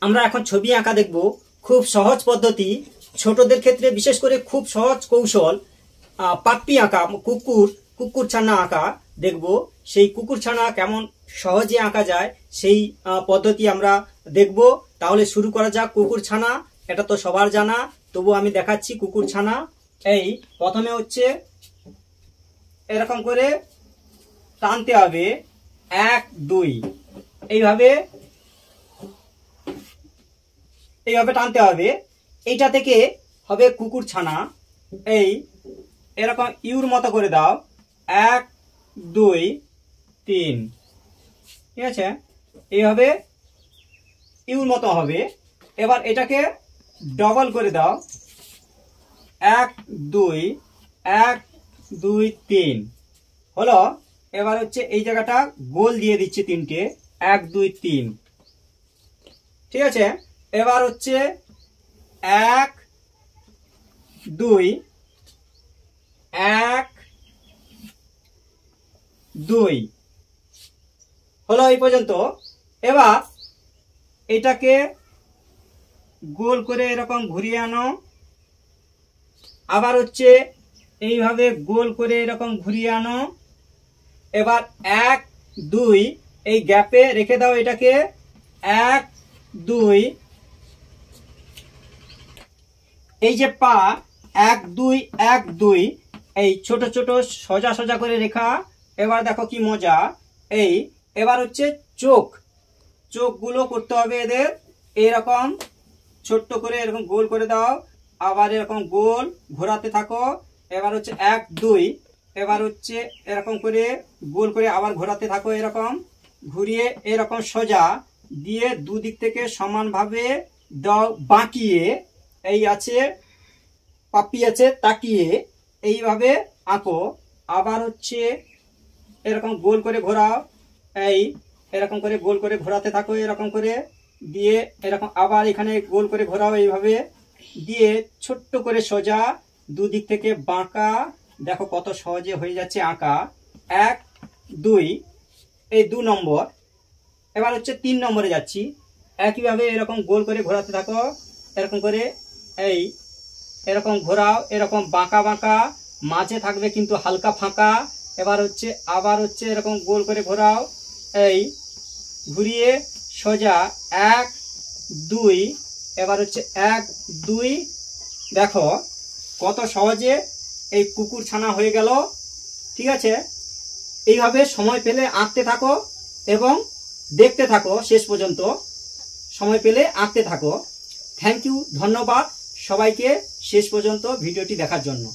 আমরা এখন ছবি আঁকা দেখব। খুব সহজ পদ্ধতি, ছোটদের ক্ষেত্রে বিশেষ করে খুব সহজ কৌশল। পাপ্পি আঁকা, কুকুর ছানা আঁকা দেখব। সেই কুকুর ছানা কেমন সহজে আঁকা যায় সেই পদ্ধতি আমরা দেখব। তাহলে শুরু করা যাক। কুকুর ছানা এটা তো সবার জানা, তবু আমি দেখাচ্ছি কুকুর ছানা। এই প্রথমে হচ্ছে এরকম করে টানতে হবে, 1 2 এইভাবে টানতে হবে। এইটা থেকে হবে কুকুর ছানা। এই এরকম ইউর মতো করে দাও, 1 2 3, ঠিক আছে? এইভাবে ইউর মতো হবে। এবার এটাকে ডবল করে দাও, 1 2 1 2 3 হলো। এবার হচ্ছে এই জায়গাটা গোল দিয়ে দিচ্ছি 3টে, 1 2 3, ঠিক আছে? এবার হচ্ছে 1 2 1 2 হলো এই পর্যন্ত। এবার এটাকে গোল করে এরকম ঘুরিয়ে আনো, আবার হচ্ছে এইভাবে গোল করে এরকম ঘুরিয়ে আনো। এবার 1 2 এই গ্যাপে রেখে দাও এটাকে, 1 2 এই যে পা 1 2 1 2 এই ছোট ছোট সোজা সোজা করে রেখা। এবার দেখো কি মজা। এই এবার হচ্ছে চোখগুলো করতে হবে এদের এরকম ছোট্ট করে এরকম গোল করে দাও, আবার এরকম গোল ঘোরাতে থাকো। এবার হচ্ছে 1 2 এবার হচ্ছে এরকম করে গোল করে আবার ঘোরাতে থাকো, এরকম ঘুরিয়ে এরকম সোজা দিয়ে দুদিক থেকে সমানভাবে দাও বাঁকিয়ে। এই আছে পাপ্পি আছে, তাকিয়ে এইভাবে আঁকো। আবার হচ্ছে এরকম গোল করে ঘোরাও, এই এরকম করে গোল করে ঘোরাতে থাকো, এরকম করে দিয়ে এরকম আবার এখানে গোল করে ঘোরাও, এইভাবে দিয়ে ছোট্ট করে সোজা দুদিক থেকে বাঁকা। দেখো কত সহজে হয়ে যাচ্ছে আঁকা। 1 2 এই 2 নম্বর। এবার হচ্ছে 3 নম্বরে যাচ্ছি। একইভাবে এরকম গোল করে ঘোরাতে থাকো, এরকম করে এই এরকম ঘোরাও, এরকম বাঁকা বাঁকা, মাঝে থাকবে কিন্তু হালকা ফাঁকা। এবার হচ্ছে আবার হচ্ছে এরকম গোল করে ঘোরাও, এই ঘুরিয়ে সোজা 1 2 এবার হচ্ছে 1 2। দেখো কত সহজে এই কুকুর ছানা হয়ে গেল, ঠিক আছে? এইভাবে সময় পেলে আঁকতে থাকো এবং দেখতে থাকো শেষ পর্যন্ত। সময় পেলে আঁকতে থাকো। থ্যাংক ইউ, ধন্যবাদ সবাইকে শেষ পর্যন্ত ভিডিওটি দেখার জন্য।